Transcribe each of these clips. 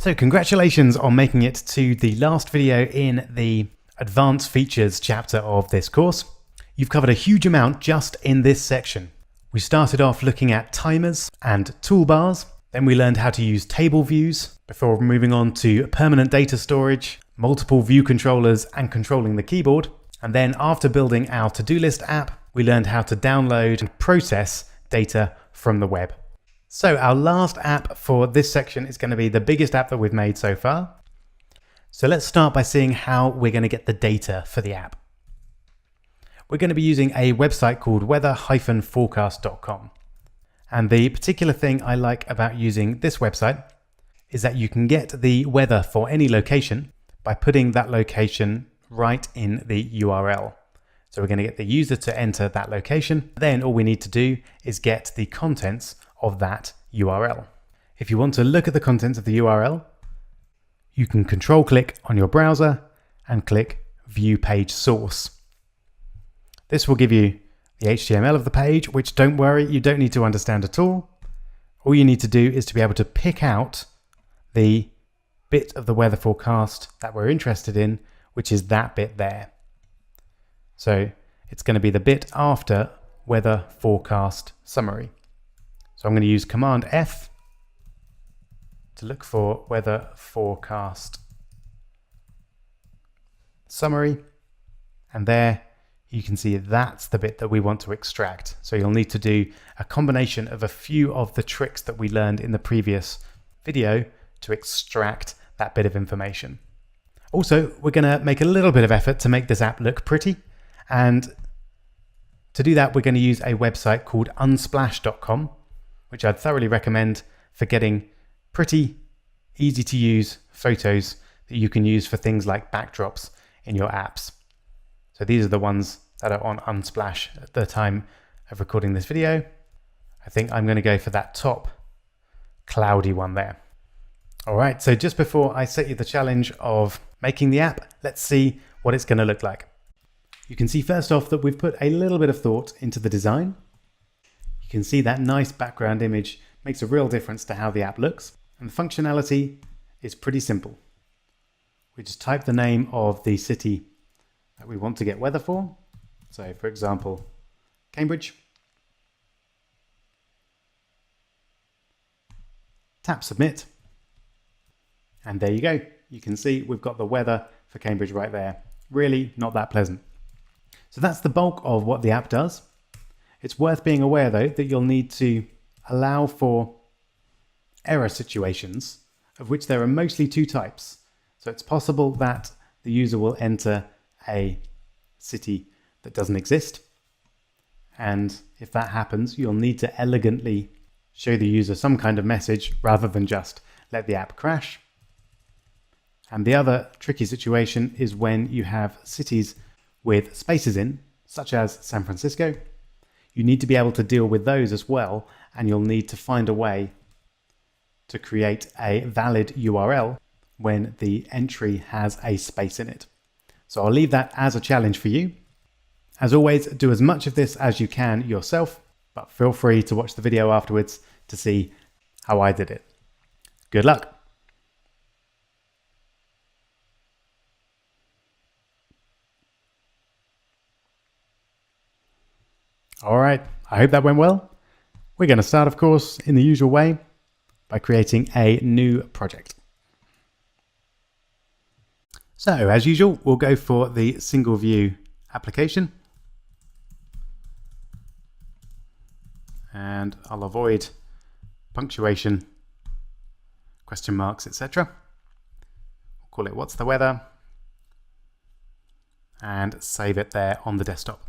So congratulations on making it to the last video in the advanced features chapter of this course. You've covered a huge amount just in this section. We started off looking at timers and toolbars. Then we learned how to use table views before moving on to permanent data storage, multiple view controllers and controlling the keyboard. And then after building our to-do list app, we learned how to download and process data from the web. So our last app for this section is going to be the biggest app that we've made so far. So let's start by seeing how we're going to get the data for the app. We're going to be using a website called weather-forecast.com. And the particular thing I like about using this website is that you can get the weather for any location by putting that location right in the URL. So we're going to get the user to enter that location. Then all we need to do is get the contents of that URL. If you want to look at the contents of the URL, you can control click on your browser and click View Page Source. This will give you the HTML of the page, which don't worry, you don't need to understand at all. All you need to do is to be able to pick out the bit of the weather forecast that we're interested in, which is that bit there. So it's going to be the bit after weather forecast summary. So I'm going to use Command F to look for weather forecast summary. And there you can see that's the bit that we want to extract. So you'll need to do a combination of a few of the tricks that we learned in the previous video to extract that bit of information. Also, we're going to make a little bit of effort to make this app look pretty. And to do that, we're going to use a website called unsplash.com, which I'd thoroughly recommend for getting pretty easy to use photos that you can use for things like backdrops in your apps. So these are the ones that are on Unsplash at the time of recording this video. I think I'm going to go for that top cloudy one there. All right, so just before I set you the challenge of making the app, let's see what it's going to look like. You can see first off that we've put a little bit of thought into the design. You can see that nice background image makes a real difference to how the app looks. And the functionality is pretty simple. We just type the name of the city that we want to get weather for. So for example, Cambridge. Tap submit. And there you go. You can see we've got the weather for Cambridge right there. Really not that pleasant. So that's the bulk of what the app does. It's worth being aware though that you'll need to allow for error situations, of which there are mostly two types. So it's possible that the user will enter a city that doesn't exist. And if that happens, you'll need to elegantly show the user some kind of message rather than just let the app crash. And the other tricky situation is when you have cities with spaces in, such as San Francisco. You need to be able to deal with those as well, and you'll need to find a way to create a valid URL when the entry has a space in it. So I'll leave that as a challenge for you. As always, do as much of this as you can yourself, but feel free to watch the video afterwards to see how I did it. Good luck. All right, I hope that went well. We're going to start, of course, in the usual way by creating a new project. So as usual, we'll go for the single view application. And I'll avoid punctuation, question marks, etc. We'll call it What's the Weather? And save it there on the desktop.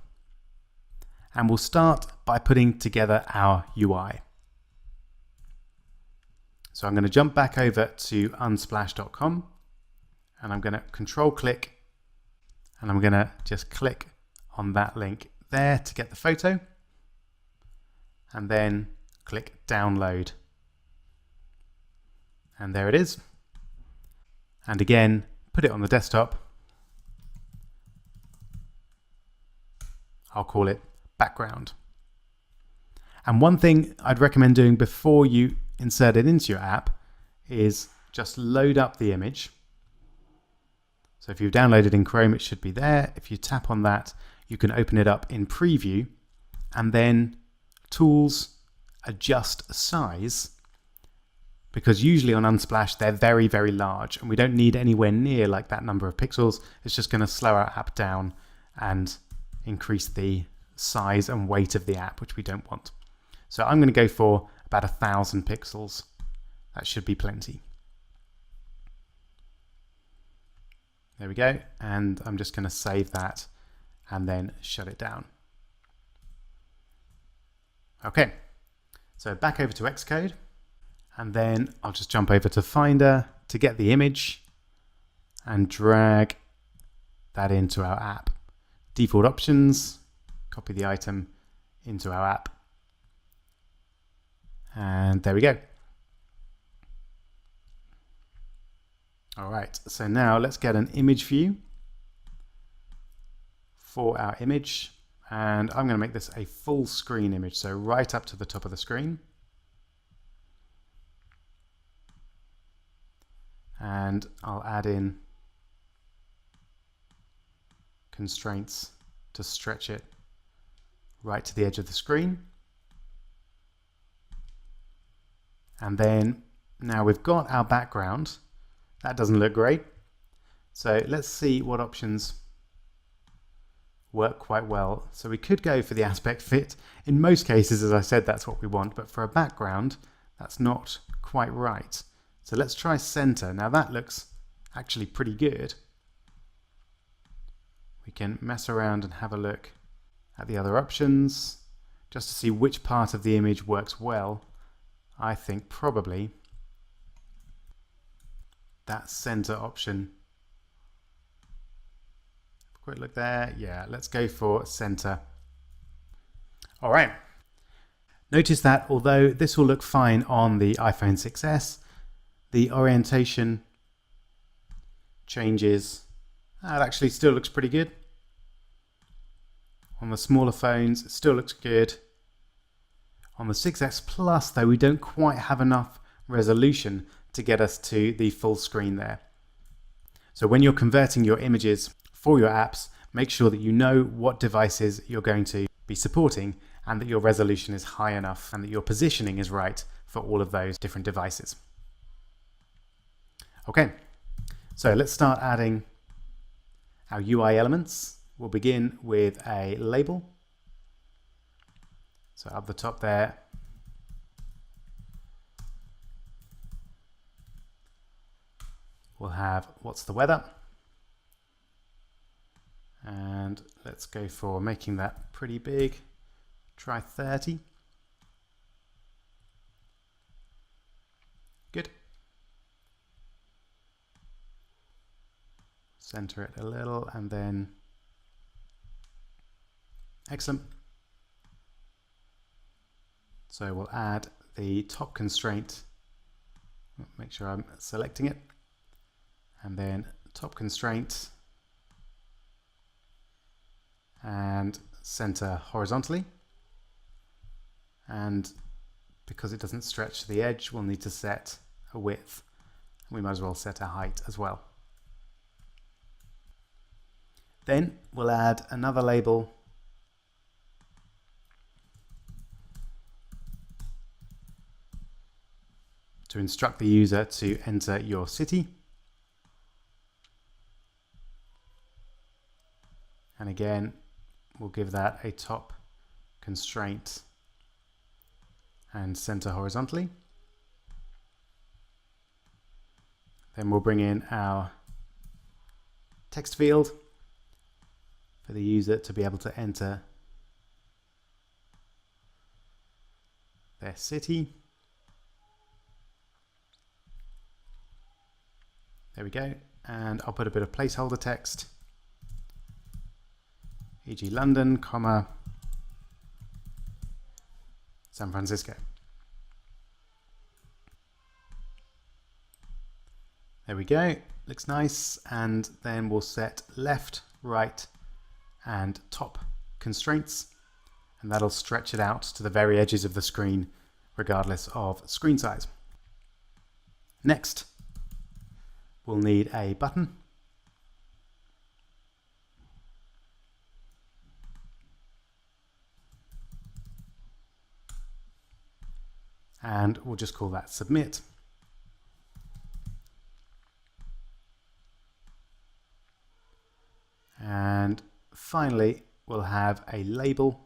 And we'll start by putting together our UI. So I'm going to jump back over to unsplash.com and I'm going to control click and I'm going to just click on that link there to get the photo and then click download. And there it is. And again, put it on the desktop. I'll call it background. And one thing I'd recommend doing before you insert it into your app is just load up the image. So if you've downloaded in Chrome, it should be there. If you tap on that, you can open it up in preview, and then Tools, Adjust Size, because usually on Unsplash they're very, very large and we don't need anywhere near like that number of pixels. It's just going to slow our app down and increase the size and weight of the app, which we don't want. So I'm going to go for about 1,000 pixels. That should be plenty. There we go, and I'm just going to save that and then shut it down. Okay, so back over to Xcode, and then I'll just jump over to Finder to get the image and drag that into our app. Default options, copy the item into our app, and there we go. All right, so now let's get an image view for our image, and I'm going to make this a full screen image, so right up to the top of the screen. And I'll add in constraints to stretch it right to the edge of the screen. And then now we've got our background. That doesn't look great. So let's see what options work quite well. So we could go for the aspect fit. In most cases, as I said, that's what we want, but for a background, that's not quite right. So let's try center. Now that looks actually pretty good. We can mess around and have a look at the other options just to see which part of the image works well. I think probably that center option. Quick look there. Yeah, let's go for center. All right. Notice that although this will look fine on the iPhone 6s, the orientation changes. That actually still looks pretty good. On the smaller phones, it still looks good. On the 6s Plus, though, we don't quite have enough resolution to get us to the full screen there. So when you're converting your images for your apps, make sure that you know what devices you're going to be supporting and that your resolution is high enough and that your positioning is right for all of those different devices. Okay, so let's start adding our UI elements. We'll begin with a label. So up the top there, we'll have what's the weather, and let's go for making that pretty big. Try 30. Good. Center it a little and then excellent. So we'll add the top constraint. Make sure I'm selecting it. And then top constraint and center horizontally. And because it doesn't stretch to the edge, we'll need to set a width. We might as well set a height as well. Then we'll add another label to instruct the user to enter your city. And again, we'll give that a top constraint and center horizontally. Then we'll bring in our text field for the user to be able to enter their city. There we go. And I'll put a bit of placeholder text, e.g. London, comma, San Francisco. There we go, looks nice. And then we'll set left, right, and top constraints, and that'll stretch it out to the very edges of the screen, regardless of screen size. Next, we'll need a button. And we'll just call that submit. And finally, we'll have a label,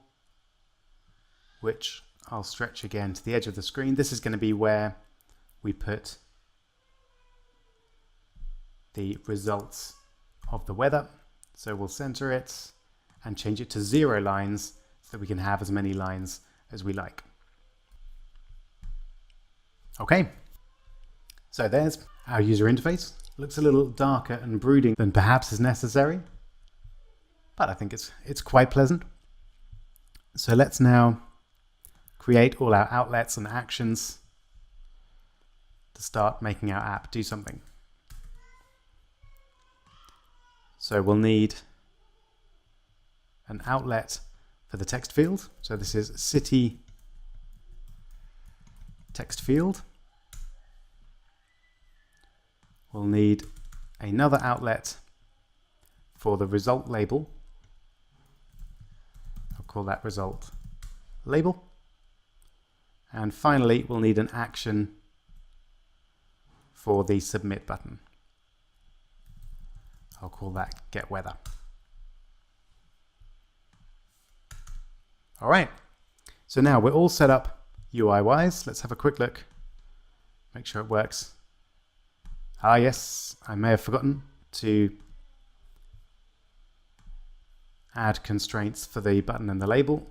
which I'll stretch again to the edge of the screen. This is going to be where we put the results of the weather. So we'll center it and change it to 0 lines so that we can have as many lines as we like. Okay, so there's our user interface. Looks a little darker and brooding than perhaps is necessary, but I think it's quite pleasant. So let's now create all our outlets and actions to start making our app do something. So we'll need an outlet for the text field. So this is city text field. We'll need another outlet for the result label. I'll call that result label. And finally, we'll need an action for the submit button. I'll call that get weather. All right, so now we're all set up UI-wise. Let's have a quick look, make sure it works. Ah yes, I may have forgotten to add constraints for the button and the label.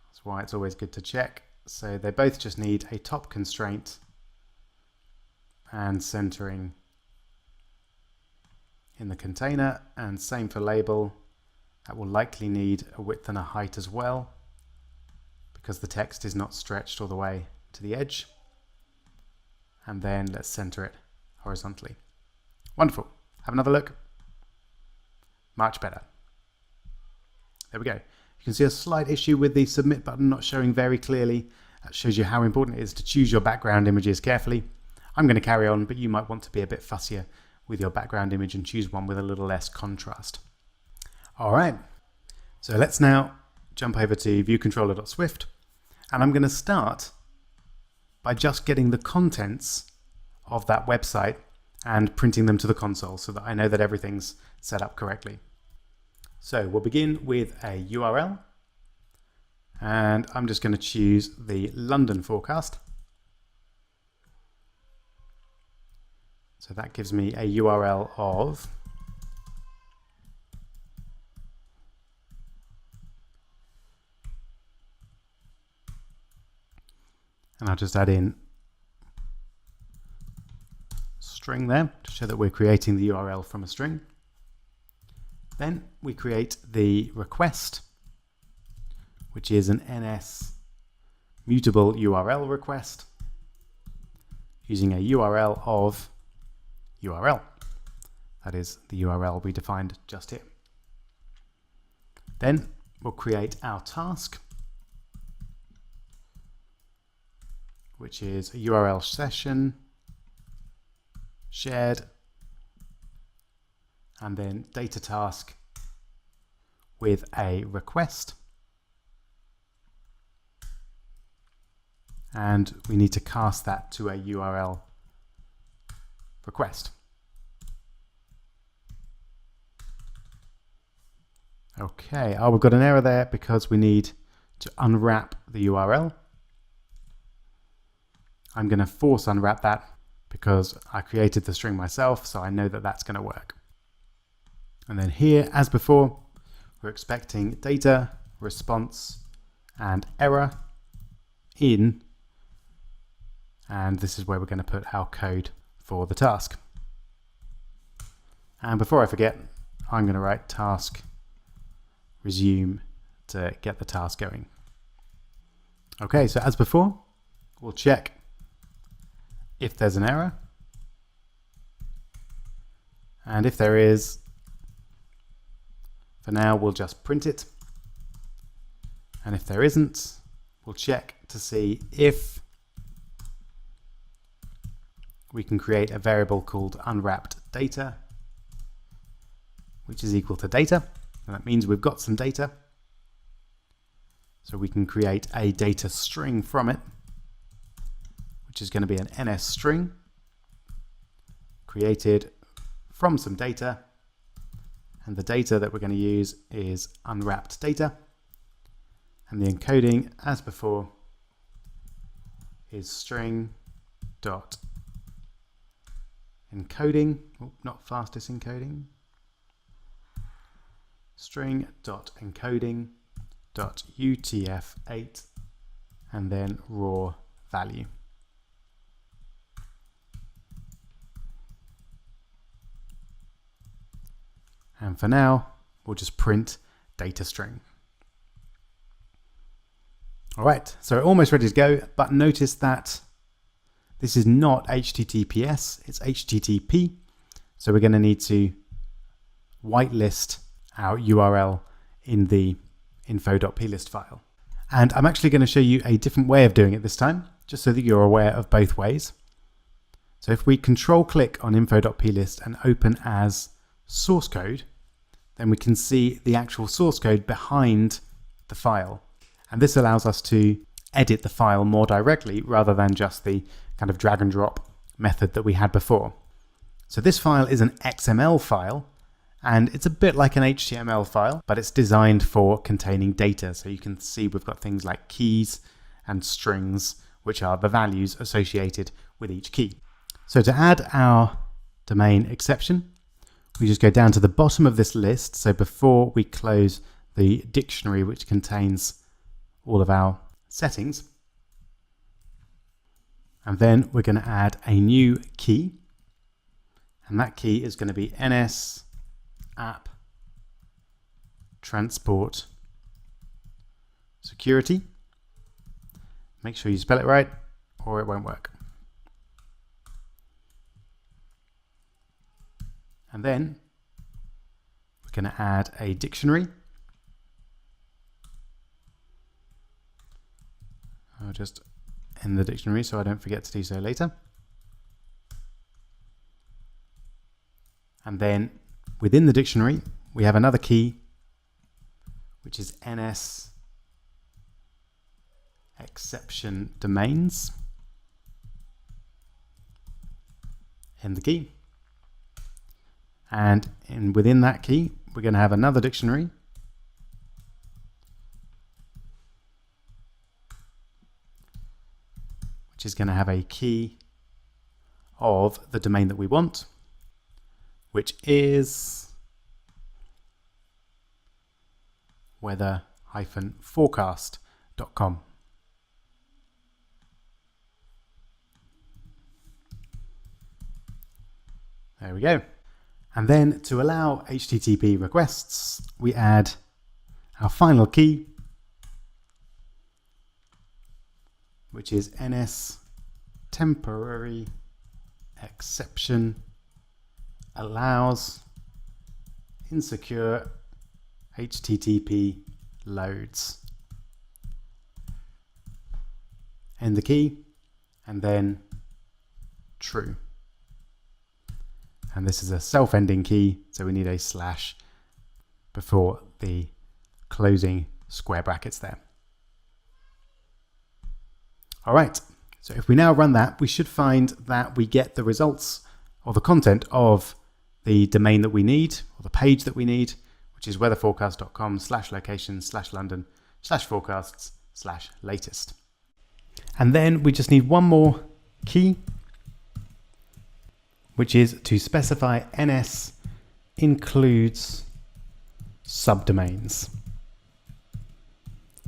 That's why it's always good to check. So they both just need a top constraint and centering in the container, and same for label. That will likely need a width and a height as well, because the text is not stretched all the way to the edge. And then let's center it horizontally. Wonderful. Have another look. Much better. There we go. You can see a slight issue with the submit button not showing very clearly. That shows you how important it is to choose your background images carefully. I'm going to carry on, but you might want to be a bit fussier with your background image and choose one with a little less contrast. All right. So let's now jump over to viewcontroller.swift. And I'm going to start by just getting the contents of that website and printing them to the console so that I know that everything's set up correctly. So we'll begin with a URL, and I'm just going to choose the London forecast. So that gives me a URL of and I'll just add in string there to show that we're creating the URL from a string. Then we create the request, which is an NS mutable URL request using a URL of URL. That is the URL we defined just here. Then we'll create our task, which is a URL session shared, and then data task with a request. And we need to cast that to a URL request. Okay, we've got an error there because we need to unwrap the URL. I'm going to force unwrap that because I created the string myself, so I know that that's going to work. And then here, as before, we're expecting data, response, and error in, and this is where we're going to put our code for the task. And before I forget, I'm going to write task resume to get the task going. Okay, so as before, we'll check if there's an error, and if there is, for now we'll just print it, and if there isn't, we'll check to see if we can create a variable called unwrapped data, which is equal to data. And that means we've got some data. So we can create a data string from it, which is going to be an NS string created from some data. And the data that we're going to use is unwrapped data. And the encoding, as before, is string dot encoding, not fastest encoding, string dot encoding dot UTF-8 and then raw value. And for now, we'll just print data string. All right, so we're almost ready to go, but notice that this is not HTTPS, it's HTTP. So we're going to need to whitelist our URL in the info.plist file. And I'm actually going to show you a different way of doing it this time, just so that you're aware of both ways. So if we control click on info.plist and open as source code, then we can see the actual source code behind the file. And this allows us to edit the file more directly rather than just the kind of drag and drop method that we had before. So this file is an XML file, and it's a bit like an HTML file, but it's designed for containing data. So you can see we've got things like keys and strings, which are the values associated with each key. So to add our domain exception, we just go down to the bottom of this list. So before we close the dictionary, which contains all of our settings, and then we're going to add a new key, and that key is going to be NS app transport security. Make sure you spell it right or it won't work. And then we're going to add a dictionary. I'll just end the dictionary so I don't forget to do so later. And then within the dictionary, we have another key, which is NS exception domains. End the key. And within that key, we're going to have another dictionary, which is going to have a key of the domain that we want, which is weather-forecast.com. There we go. And then to allow HTTP requests, we add our final key, which is NS temporary exception allows insecure HTTP loads. End the key and then true. And this is a self-ending key, so we need a slash before the closing square brackets there. All right, so if we now run that, we should find that we get the results or the content of the domain that we need, or the page that we need, which is weatherforecast.com/location/london/forecasts/latest. And then we just need one more key, which is to specify NS includes subdomains.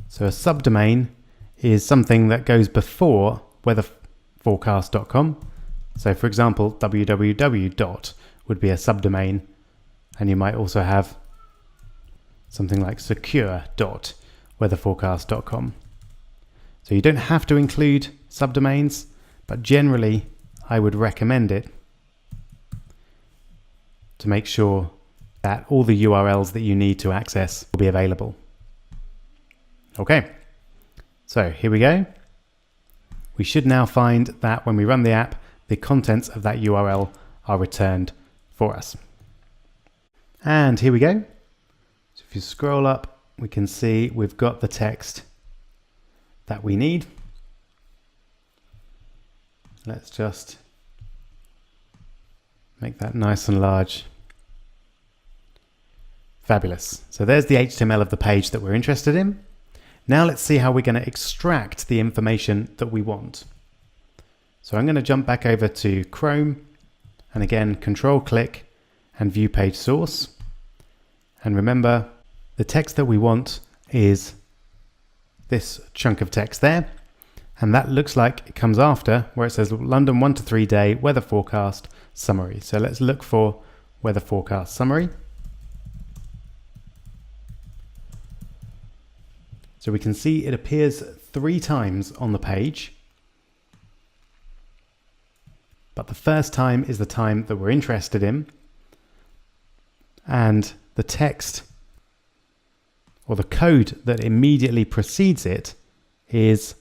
So a subdomain is something that goes before weatherforecast.com. So for example, www. Would be a subdomain, and you might also have something like secure.weatherforecast.com. So you don't have to include subdomains, but generally I would recommend it to make sure that all the URLs that you need to access will be available. Okay, so here we go. We should now find that when we run the app, the contents of that URL are returned for us. And here we go. So if you scroll up, we can see we've got the text that we need. Let's just make that nice and large. Fabulous. So there's the HTML of the page that we're interested in. Now let's see how we're going to extract the information that we want. So I'm going to jump back over to Chrome and again, control click and view page source. And remember, the text that we want is this chunk of text there. And that looks like it comes after where it says London 1 to 3 day weather forecast summary. So let's look for weather forecast summary. So we can see it appears 3 times on the page. But the first time is the time that we're interested in. And the text or the code that immediately precedes it is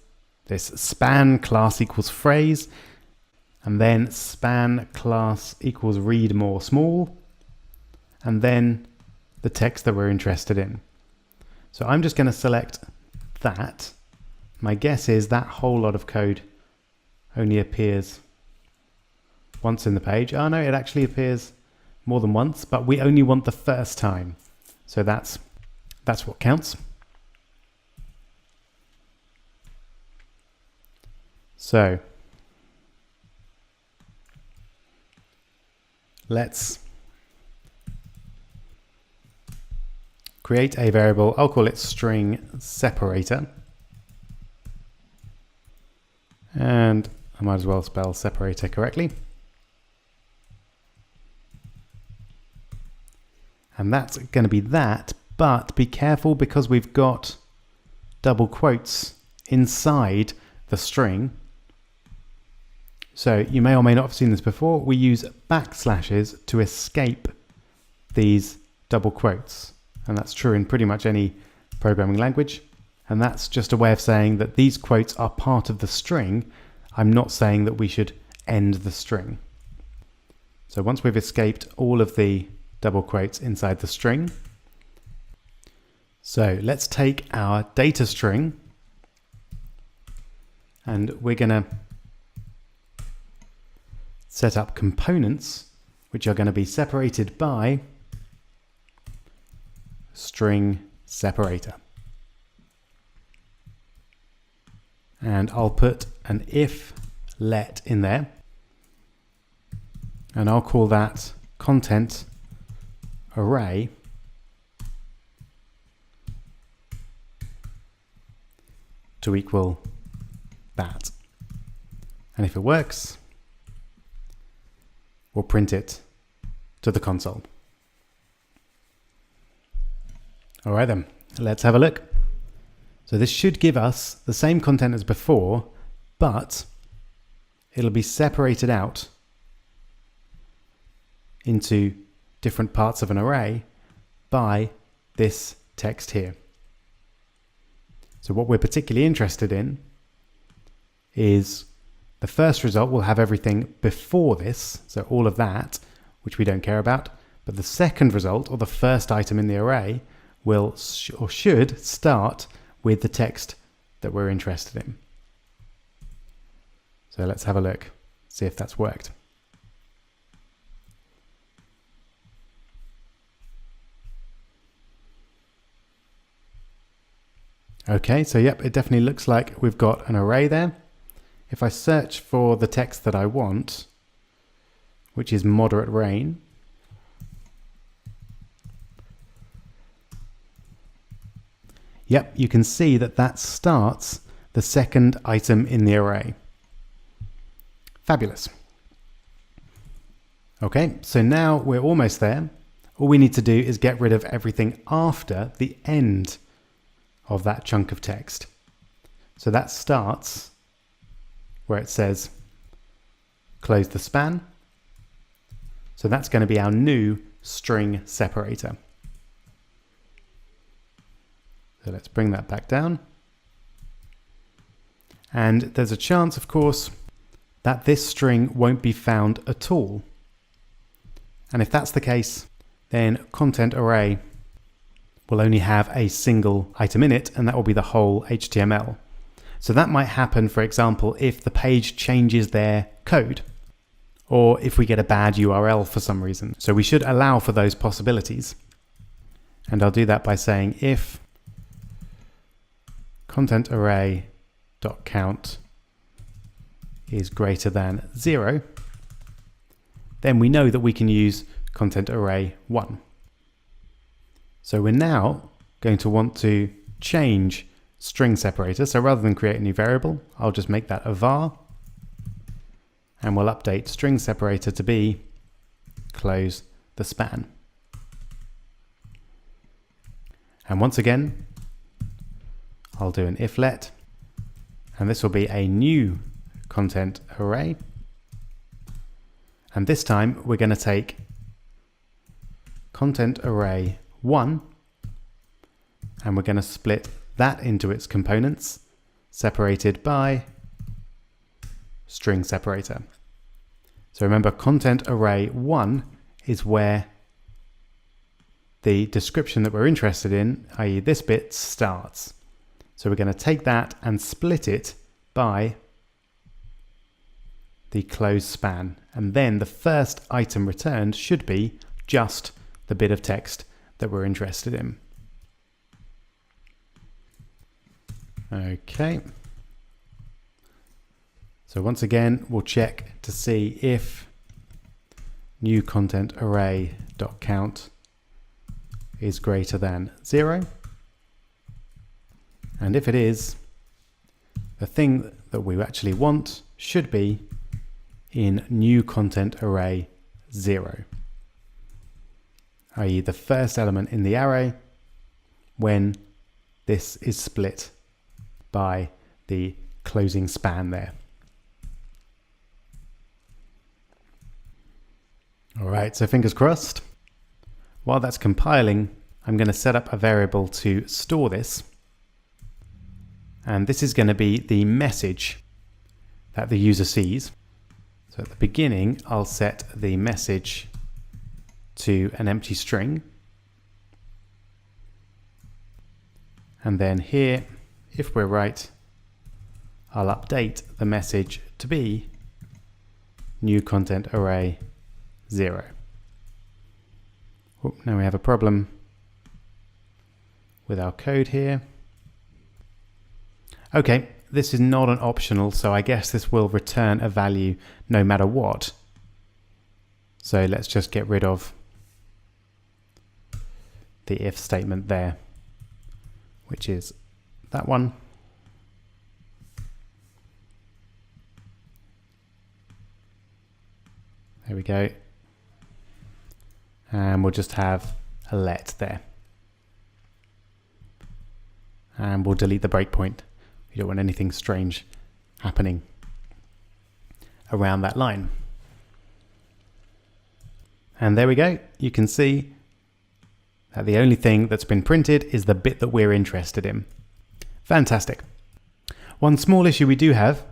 this span class equals phrase, and then span class equals read more small, and then the text that we're interested in. So I'm just going to select that. My guess is that whole lot of code only appears once in the page. Oh no, it actually appears more than once, but we only want the first time. So that's what counts. So let's create a variable. I'll call it string separator. And I might as well spell separator correctly. And that's going to be that, but be careful because we've got double quotes inside the string. So you may or may not have seen this before. We use backslashes to escape these double quotes. And that's true in pretty much any programming language. And that's just a way of saying that these quotes are part of the string. I'm not saying that we should end the string. So once we've escaped all of the double quotes inside the string, so let's take our data string and we're going to set up components which are going to be separated by string separator. And I'll put an if let in there, and I'll call that content array to equal that. And if it works, we'll print it to the console. All right then, let's have a look. So this should give us the same content as before, but it'll be separated out into different parts of an array by this text here. So what we're particularly interested in is the first result will have everything before this, so all of that, which we don't care about, but the second result, or the first item in the array, will or should start with the text that we're interested in. So let's have a look, see if that's worked. Okay, so yep, it definitely looks like we've got an array there. If I search for the text that I want, which is moderate rain, yep, you can see that that starts the second item in the array. Fabulous. Okay, so now we're almost there. All we need to do is get rid of everything after the end of that chunk of text. So that starts where it says close the span. So that's going to be our new string separator. So let's bring that back down. And there's a chance, of course, that this string won't be found at all. And if that's the case, then content array will only have a single item in it, and that will be the whole HTML. So that might happen, for example, if the page changes their code, or if we get a bad URL for some reason. So we should allow for those possibilities. And I'll do that by saying if content array dot count is greater than 0, then we know that we can use content array 1. So we're now going to want to change string separator. So rather than create a new variable, I'll just make that a var, and we'll update string separator to be close the span. And once again, I'll do an if let, and this will be a new content array. And this time we're going to take content array 1, and we're going to split that into its components, separated by string separator. So remember, content array 1 is where the description that we're interested in, i.e. this bit, starts. So we're going to take that and split it by the close span. And then the first item returned should be just the bit of text that we're interested in. Okay. So once again, we'll check to see if new content array dot count is greater than 0. And if it is, the thing that we actually want should be in new content array 0, i.e. the first element in the array when this is split by the closing span there. All right, so fingers crossed. While that's compiling, I'm going to set up a variable to store this. And this is going to be the message that the user sees. So at the beginning, I'll set the message to an empty string. And then here, if we're right, I'll update the message to be new content array 0. Oh, now we have a problem with our code here. Okay, this is not an optional, so I guess this will return a value no matter what. So let's just get rid of the if statement there, which is that one. There we go. And we'll just have a let there. And we'll delete the breakpoint. We don't want anything strange happening around that line. And there we go. You can see that the only thing that's been printed is the bit that we're interested in. Fantastic. One small issue we do have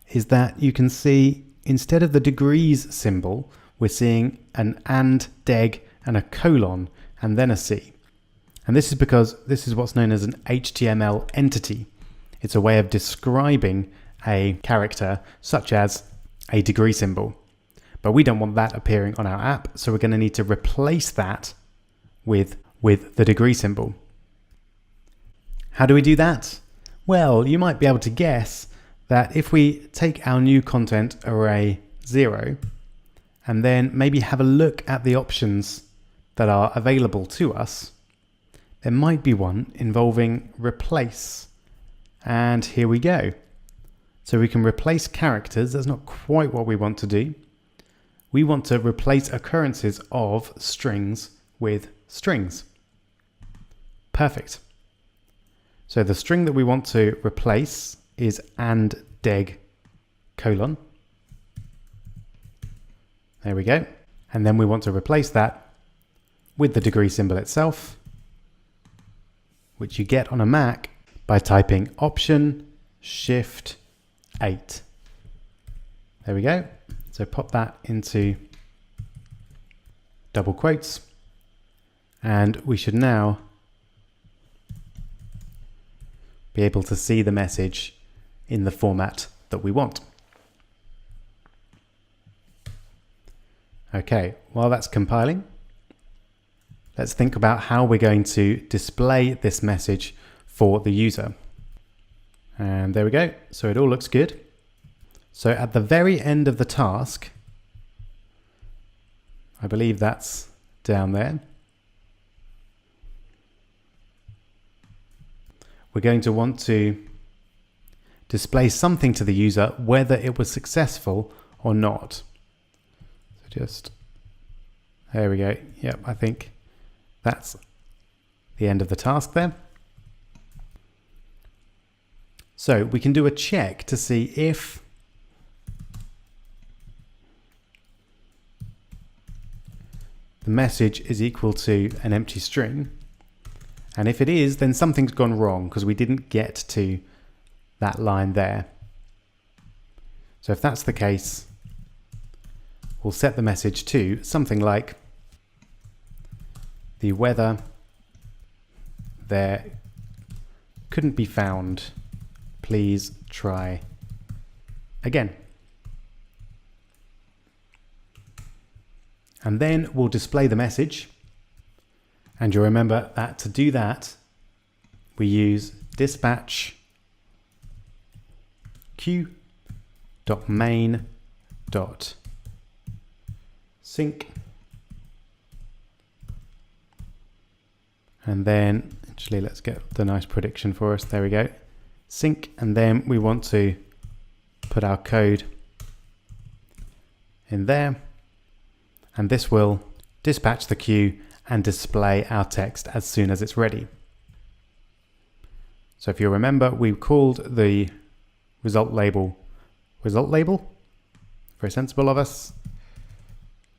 is that you can see instead of the degrees symbol, we're seeing an and, deg, and a colon, and then a C. And this is because this is what's known as an HTML entity. It's a way of describing a character, such as a degree symbol. But we don't want that appearing on our app, so we're going to need to replace that with the degree symbol. How do we do that? Well, you might be able to guess that if we take our new content array 0 and then maybe have a look at the options that are available to us, there might be one involving replace. And here we go. So we can replace characters. That's not quite what we want to do. We want to replace occurrences of strings with strings. Perfect. So the string that we want to replace is and deg colon. There we go. And then we want to replace that with the degree symbol itself, which you get on a Mac by typing Option Shift 8. There we go. So pop that into double quotes, and we should now be able to see the message in the format that we want. Okay, while that's compiling, let's think about how we're going to display this message for the user. And there we go. So it all looks good. So at the very end of the task, I believe that's down there, we're going to want to display something to the user whether it was successful or not. So just, there we go. Yep, I think that's the end of the task there. So we can do a check to see if the message is equal to an empty string. And if it is, then something's gone wrong because we didn't get to that line there. So if that's the case, we'll set the message to something like the weather there couldn't be found. Please try again. And then we'll display the message. And you'll remember that to do that, we use dispatch queue.main.sync. And then, actually, let's get the nice prediction for us. There we go. Sync. And then we want to put our code in there. And this will dispatch the queue and display our text as soon as it's ready. So if you remember, we called the result label. Very sensible of us.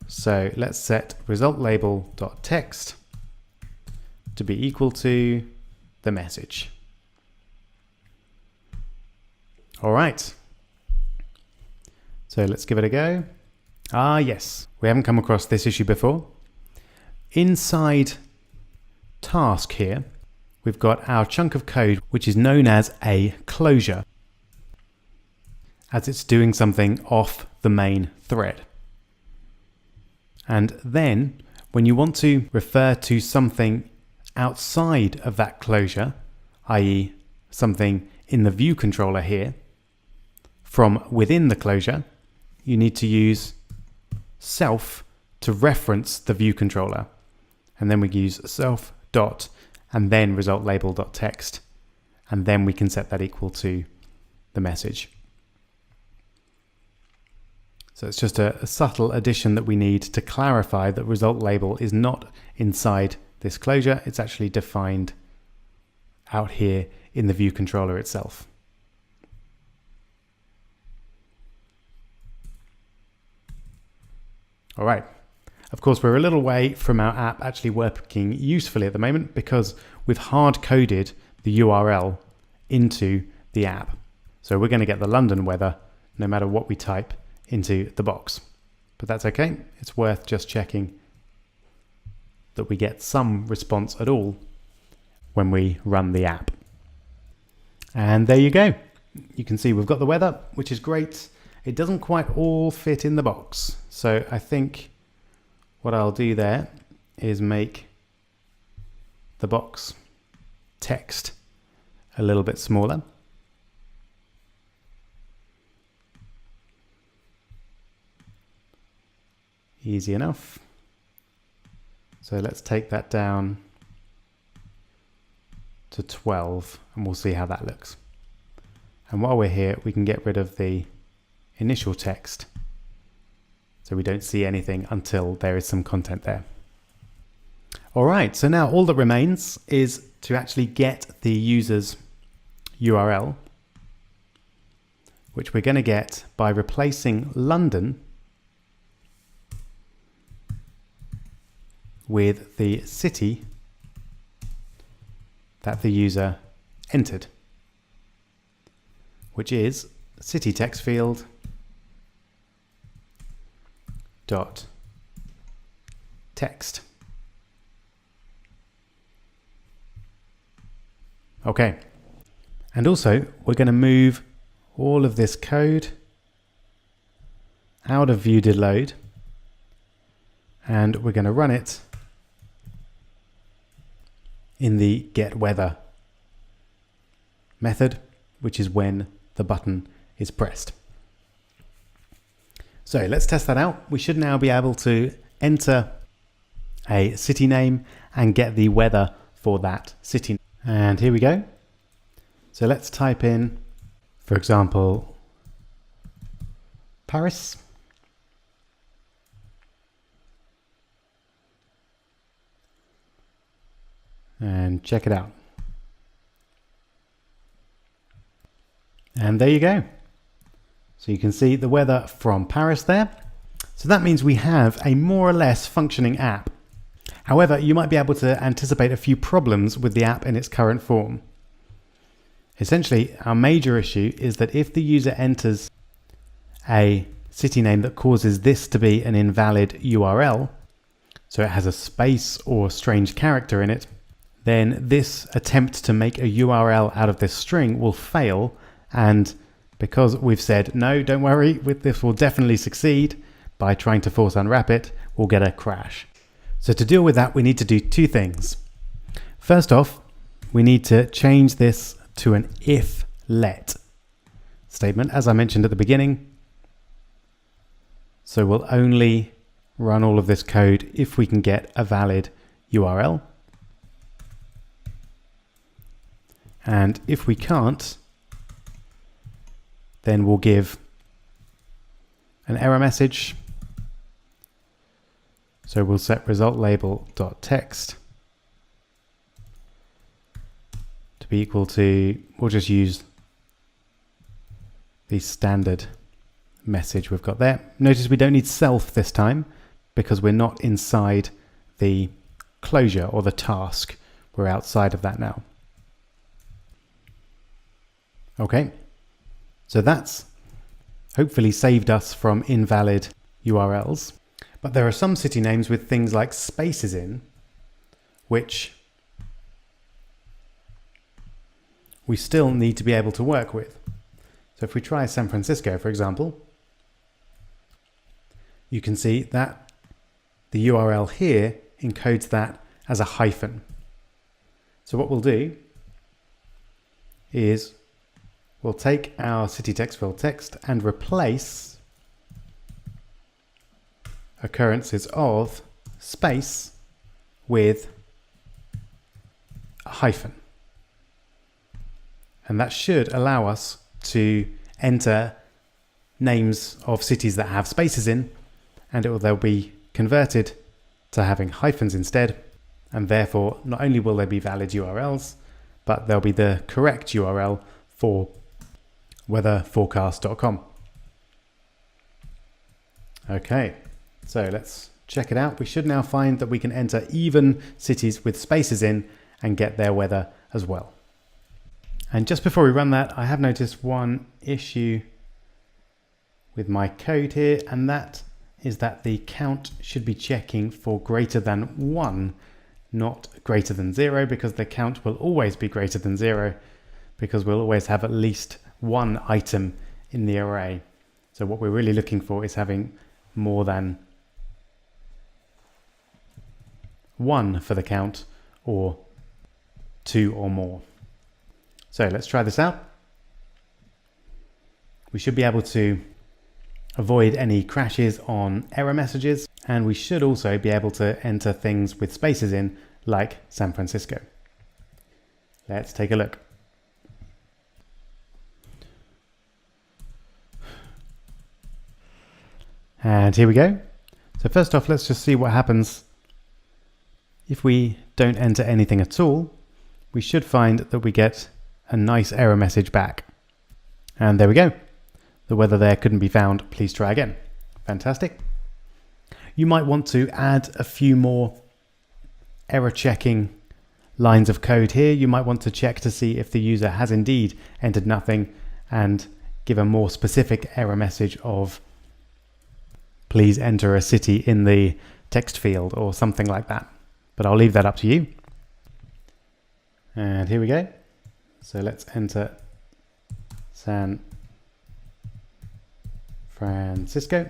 So let's set result label.text to be equal to the message. All right. So let's give it a go. Ah, yes. We haven't come across this issue before. Inside task here, we've got our chunk of code, which is known as a closure, as it's doing something off the main thread. And then when you want to refer to something outside of that closure, i.e. something in the view controller here, from within the closure, you need to use self to reference the view controller. And then we use self dot and then result label.text. And then we can set that equal to the message. So it's just a subtle addition that we need to clarify that result label is not inside this closure. It's actually defined out here in the view controller itself. All right. Of course, we're a little way from our app actually working usefully at the moment because we've hard coded the URL into the app. So we're going to get the London weather no matter what we type into the box. But that's okay. It's worth just checking that we get some response at all when we run the app. And there you go. You can see we've got the weather, which is great. It doesn't quite all fit in the box. So I think what I'll do there is make the box text a little bit smaller. Easy enough. So let's take that down to 12 and we'll see how that looks. And while we're here, we can get rid of the initial text so we don't see anything until there is some content there. All right, so now all that remains is to actually get the user's URL, which we're going to get by replacing London with the city that the user entered, which is city text field dot text. Okay. And also we're going to move all of this code out of view did load, and we're going to run it in the get weather method, which is when the button is pressed. So let's test that out. We should now be able to enter a city name and get the weather for that city. And here we go. So let's type in, for example, Paris. And check it out. And there you go. So you can see the weather from Paris there. So that means we have a more or less functioning app. However, you might be able to anticipate a few problems with the app in its current form. Essentially, our major issue is that if the user enters a city name that causes this to be an invalid URL, so it has a space or strange character in it, then this attempt to make a URL out of this string will fail. And because we've said, no, don't worry, this will definitely succeed, by trying to force unwrap it, we'll get a crash. So to deal with that, we need to do two things. First off, we need to change this to an if let statement, as I mentioned at the beginning. So we'll only run all of this code if we can get a valid URL. And if we can't, then we'll give an error message. So we'll set result label.text to be equal to, we'll just use the standard message we've got there. Notice we don't need self this time because we're not inside the closure or the task. We're outside of that now. Okay, so that's hopefully saved us from invalid URLs. But there are some city names with things like spaces in, which we still need to be able to work with. So if we try San Francisco, for example, you can see that the URL here encodes that as a hyphen. So what we'll do is we'll take our city text field text and replace occurrences of space with a hyphen. And that should allow us to enter names of cities that have spaces in, and they'll be converted to having hyphens instead. And therefore, not only will they be valid URLs, but they'll be the correct URL for weatherforecast.com. Okay, so let's check it out. We should now find that we can enter even cities with spaces in and get their weather as well. And just before we run that, I have noticed one issue with my code here, and that is that the count should be checking for greater than 1, not greater than 0, because the count will always be greater than 0, because we'll always have at least one item in the array. So what we're really looking for is having more than 1 for the count, or 2 or more. So let's try this out. We should be able to avoid any crashes on error messages, and we should also be able to enter things with spaces in, like San Francisco. Let's take a look. And here we go. So first off, let's just see what happens if we don't enter anything at all. We should find that we get a nice error message back. And there we go. The weather there couldn't be found. Please try again. Fantastic. You might want to add a few more error checking lines of code here. You might want to check to see if the user has indeed entered nothing and give a more specific error message of please enter a city in the text field or something like that. But I'll leave that up to you. And here we go. So let's enter San Francisco.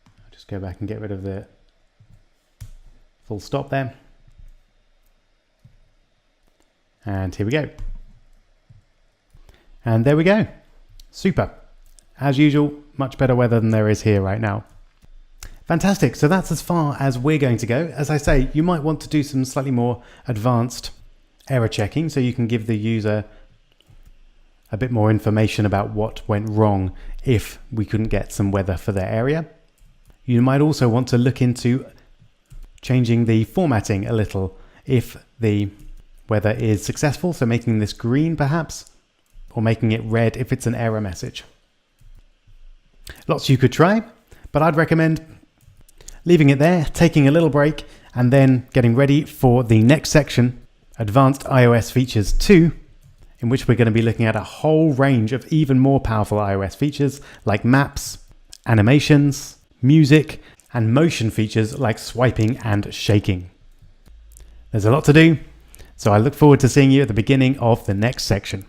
I'll just go back and get rid of the full stop there. And here we go. And there we go. Super. As usual, much better weather than there is here right now. Fantastic. So that's as far as we're going to go. As I say, you might want to do some slightly more advanced error checking so you can give the user a bit more information about what went wrong if we couldn't get some weather for their area. You might also want to look into changing the formatting a little if the weather is successful, so making this green perhaps, or making it red if it's an error message. Lots you could try, but I'd recommend leaving it there, taking a little break, and then getting ready for the next section, Advanced iOS Features 2, in which we're going to be looking at a whole range of even more powerful iOS features like maps, animations, music, and motion features like swiping and shaking. There's a lot to do, so I look forward to seeing you at the beginning of the next section.